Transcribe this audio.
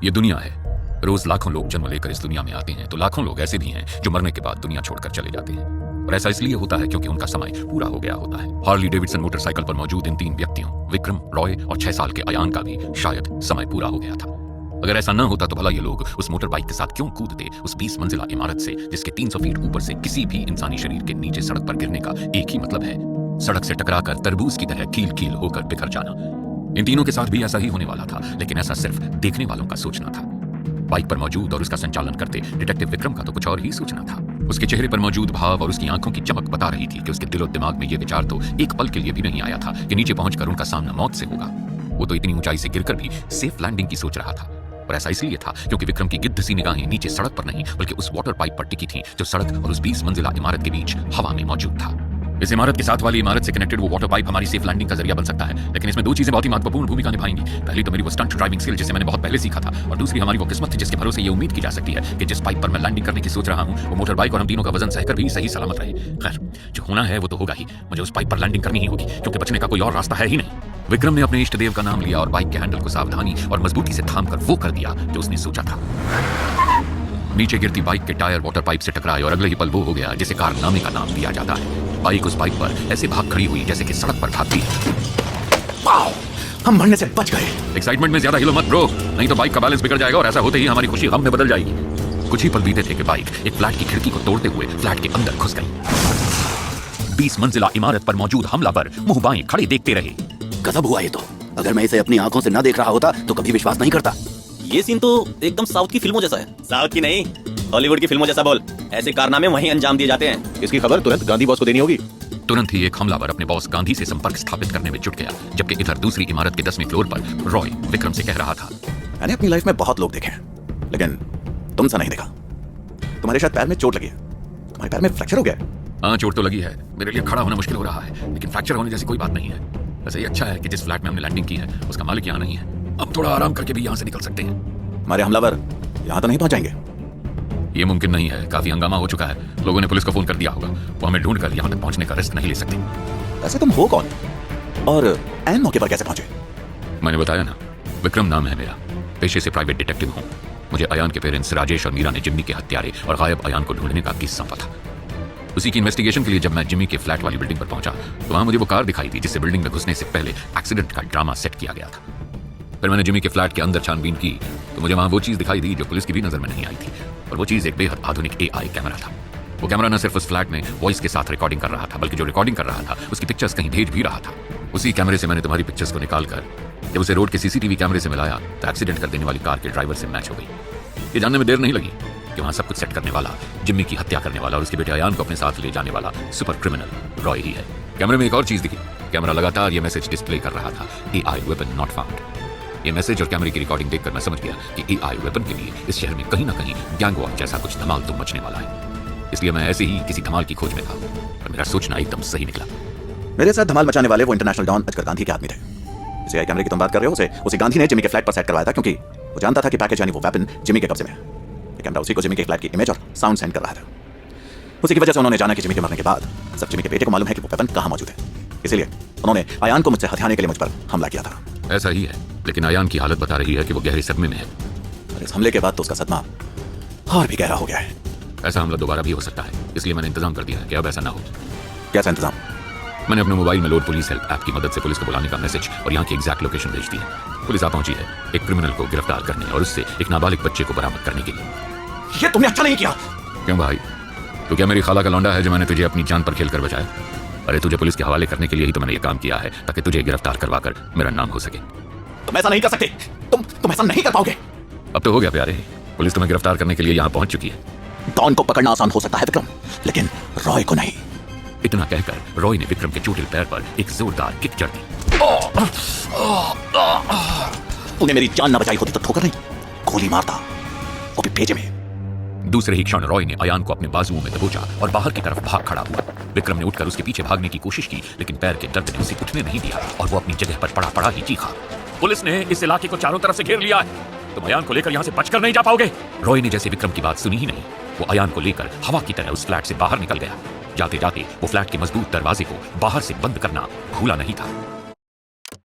ये दुनिया है। रोज लाखों लोग जन्म लेकर इस दुनिया में आते हैं, तो लाखों लोग ऐसे भी हैं जो मरने के बाद दुनिया छोड़कर चले जाते हैं। और ऐसा इसलिए होता है क्योंकि उनका समय पूरा हो गया होता है। हार्ली डेविडसन मोटरसाइकिल पर मौजूद इन 3 व्यक्तियों विक्रम, रॉय और 6 साल के अयान का भी शायद समय पूरा हो गया था। अगर ऐसा न होता तो भला ये लोग उस मोटर बाइक के साथ क्यों कूदते उस 20 मंजिला इमारत से, जिसके 300 फीट ऊपर से किसी भी इंसानी शरीर के नीचे सड़क पर गिरने का एक ही मतलब है, सड़क से टकराकर तरबूज की तरह कील कील होकर बिखर जाना। इन तीनों के साथ भी ऐसा ही होने वाला था, लेकिन ऐसा सिर्फ देखने वालों का सोचना था। बाइक पर मौजूद और उसका संचालन करते डिटेक्टिव विक्रम का तो कुछ और ही सोचना था। उसके चेहरे पर मौजूद भाव और उसकी आंखों की चमक बता रही थी कि उसके दिलो दिमाग में ये विचार तो एक पल के लिए भी नहीं आया था कि नीचे पहुंचकर उनका सामना मौत से होगा। वो तो इतनी ऊंचाई से गिरकर भी सेफ लैंडिंग की सोच रहा था। और ऐसा इसलिए था क्योंकि विक्रम की गिद्ध सी निगाहें नीचे सड़क पर नहीं बल्कि उस वाटर पाइप पर टिकी थीं जो सड़क और उस 20 मंजिला इमारत के बीच हवा में मौजूद था। इस इमारत के साथ वाली इमारत से कनेक्टेड वो वाटर पाइप हमारी सेफ लैंडिंग का जरिया बन सकता है, लेकिन इसमें 2 चीजें बहुत ही महत्वपूर्ण भूमिका निभाएंगी। पहली तो मेरी वो स्टंट ड्राइविंग स्किल जिसे मैंने बहुत पहले सीखा था, और दूसरी हमारी वो किस्मत थी जिसके भरोसे ये उम्मीद की जा सकती है कि जिस पाइप पर मैं लैंडिंग करने की सोच रहा हूँ वो मोटर बाइक और हम तीनों का वजन सहकर भी सही सलामत रहे। खैर, जो होना है वो तो होगा ही। मुझे उस पाइप पर लैंडिंग करनी ही होगी क्योंकि बचने का कोई और रास्ता है ही नहीं। विक्रम ने अपने इष्ट देव का नाम लिया और बाइक के हैंडल को सावधानी और मजबूती से थामकर वो कर दिया जो उसने सोचा था। नीचे गिरती बाइक के टायर वाटर पाइप से टकराए और अगले ही पल वो हो गया जिसे कारनामे का नाम दिया जाता है। बाइक उस पाइप पर ऐसे भाग खड़ी हुई जैसे कि सड़क पर भागती है। वाओ, हम मरने से बच गए। एक्साइटमेंट में ज्यादा हिलो मत ब्रो, नहीं तो बाइक का बैलेंस बिगड़ जाएगा और ऐसा होते ही हमारी खुशी गम में बदल जाएगी। कुछ ही पल बीते थे कि बाइक एक फ्लैट की खिड़की को तोड़ते हुए फ्लैट के अंदर घुस गई। 20 मंजिला इमारत पर मौजूद हमलावर मुंह बाएं खड़े देखते रहे। गजब हुआ ये तो। अगर मैं इसे अपनी आंखों से न देख रहा होता तो कभी विश्वास नहीं करता। ये सीन तो एकदम साउथ की फिल्मों जैसा है। साउथ की नहीं, हॉलीवुड की फिल्मों जैसा बोल। ऐसे कारनामे वहीं अंजाम दिए जाते हैं। इसकी खबर तुरंत गांधी बॉस को देनी होगी। तुरंत ही एक हमलावर अपने बॉस गांधी से संपर्क स्थापित करने में जुट गया, जबकि इधर दूसरी इमारत के 10वें फ्लोर पर रॉय विक्रम से कह रहा था, मैंने अपनी लाइफ में बहुत लोग देखे हैं, लेकिन तुमसा नहीं देखा। तुम्हारे शायद पैर में चोट लगी है। तुम्हारे पैर में फ्रैक्चर हो गया है। हाँ, चोट तो लगी है। मेरे लिए खड़ा होना मुश्किल हो रहा है, लेकिन फ्रैक्चर होने जैसी कोई बात नहीं है। वैसे ही अच्छा है कि जिस फ्लैट में हमने लैंडिंग की है उसका मालिक यहाँ नहीं है। हम थोड़ा आराम करके भी यहाँ से निकल सकते हैं। हमारे हमलावर यहाँ तो नहीं पहुंचाएंगे। ये मुमकिन नहीं है। काफी हंगामा हो चुका है। लोगों ने पुलिस को फोन कर दिया होगा। वो हमें ढूंढकर यहाँ तक पहुंचने का रिस्क नहीं ले सकते। वैसे तुम हो कौन और ऐन मौके पर कैसे पहुंचे? मैंने बताया ना, विक्रम नाम है मेरा। पेशे से प्राइवेट डिटेक्टिव हूँ। मुझे अयान के पेरेंट्स राजेश और मीरा ने जिम्मी के हत्यारे और गायब अयान को ढूंढने का केस सौंपा था। उसी की इन्वेस्टिगेशन के लिए जब मैं जिम्मी के फ्लैट वाली बिल्डिंग पर पहुंचा तो वहां मुझे वो कार दिखाई थी जिससे बिल्डिंग में घुसने से पहले एक्सीडेंट का ड्रामा सेट किया गया था। फिर मैंने जिम्मी के फ्लैट के अंदर छानबीन की तो मुझे वहां वो चीज दिखाई दी जो पुलिस की भी नजर में नहीं आई थी, और वो चीज एक बेहद आधुनिक AI कैमरा था। वो कैमरा न सिर्फ उस फ्लैट में वॉइस के साथ रिकॉर्डिंग कर रहा था, बल्कि जो रिकॉर्डिंग कर रहा था उसकी पिक्चर्स कहीं भेज भी रहा था। उसी कैमरे से मैंने तुम्हारी पिक्चर्स को निकालकर जब उसे रोड के CCTV कैमरे से मिलाया तो एक्सीडेंट कर देने वाली कार के ड्राइवर से मैच हो गई। ये जानने में देर नहीं लगी कि वहां सब कुछ सेट करने वाला, जिम्मी की हत्या करने वाला और उसके बेटे अयान को अपने साथ ले जाने वाला सुपर क्रिमिनल रॉय ही है। कैमरे में एक और चीज दिखी। कैमरा लगातार ये मैसेज डिस्प्ले कर रहा था, AI वेपन नॉट फाउंड। ये मैसेज और कैमरे की रिकॉर्डिंग देखकर मैं समझ गया कि AI वेपन के लिए इस शहर में कहीं ना कहीं गैंग वॉर जैसा कुछ धमाल तो मचने वाला है। इसलिए मैं ऐसे ही किसी धमाल की खोज में था और मेरा सोचना एकदम सही निकला। मेरे साथ धमाल मचाने वाले वो इंटरनेशनल डॉन अजगर गांधी के आदमी थे। इसे कैमरे की तुम बात कर रहे हो, उसे गांधी ने जिम्मी के फ्लैट पर सेट करवाया था क्योंकि वो जानता था कि पैकेज यानी वो वेपन जिम्मी के कब्जे में है। ये कैमरा उसी को जिम्मी के फ्लैट की इमेज और साउंड सेंड कर रहा था। उसी की वजह से उन्होंने जाना कि जिम्मी के मरने के बाद सब जिम्मी के बेटे को मालूम है कि वो वेपन कहाँ मौजूद है। इसलिए उन्होंने अयान को मुझसे हथियाने के लिए मुझ पर हमला किया था। ऐसा ही है, लेकिन अयान की हालत बता रही है कि वो गहरे सदमे में है। और इस हमले के बाद तो उसका सदमा और भी गहरा हो गया है। ऐसा हमला दोबारा भी हो सकता है, इसलिए मैंने इंतजाम कर दिया है कि अब ऐसा ना हो। कैसा इंतजाम? मैंने अपने मोबाइल में लोड पुलिस हेल्प ऐप की मदद से पुलिस को बुलाने का मैसेज और यहाँ की एग्जैक्ट लोकेशन भेज दी है। पुलिस आ पहुंची है एक क्रिमिनल को गिरफ्तार करने और उससे एक नाबालिग बच्चे को बरामद करने के लिए। ये तुमने अच्छा नहीं किया। क्यों भाई, तू क्या मेरी खाला का लौंडा है जो मैंने तुझे अपनी जान पर खेल कर बचाया? अरे तुझे पुलिस के हवाले करने के लिए ही तो मैंने ये काम किया है, ताकि तुझे गिरफ्तार करवाकर मेरा नाम हो सके। तुम ऐसा नहीं कर सकते। तुम ऐसा नहीं कर पाओगे। अब तो हो गया प्यारे, पुलिस तुम्हें गिरफ्तार करने के लिए यहाँ पहुंच चुकी है। डॉन को पकड़ना आसान हो सकता है विक्रम, लेकिन रॉय को नहीं। इतना कहकर रॉय ने विक्रम के चोटिल पैर पर एक जोरदार किक जड़ दी। तूने मेरी जान ना बचाई होती तो ठोकर नहीं, गोली मारता, वो भी पेजे में। दूसरे ही क्षण रॉय ने अयान को अपने बाजुओं में दबोचा और बाहर की तरफ भाग खड़ा हुआ। विक्रम ने उठकर उसके पीछे भागने की कोशिश की, लेकिन पैर के दर्द ने उसे उठने नहीं दिया और वो अपनी जगह पर पड़ा ही चीखा। पुलिस ने इस इलाके को चारों तरफ से घेर लिया है, तुम अयान को लेकर यहाँ से बचकर नहीं जा पाओगे। रॉय ने जैसे विक्रम की बात सुनी ही नहीं, वो अयान को लेकर हवा की तरह उस फ्लैट से बाहर निकल गया। जाते जाते वो फ्लैट के मजबूत दरवाजे को बाहर से बंद करना भूला नहीं था।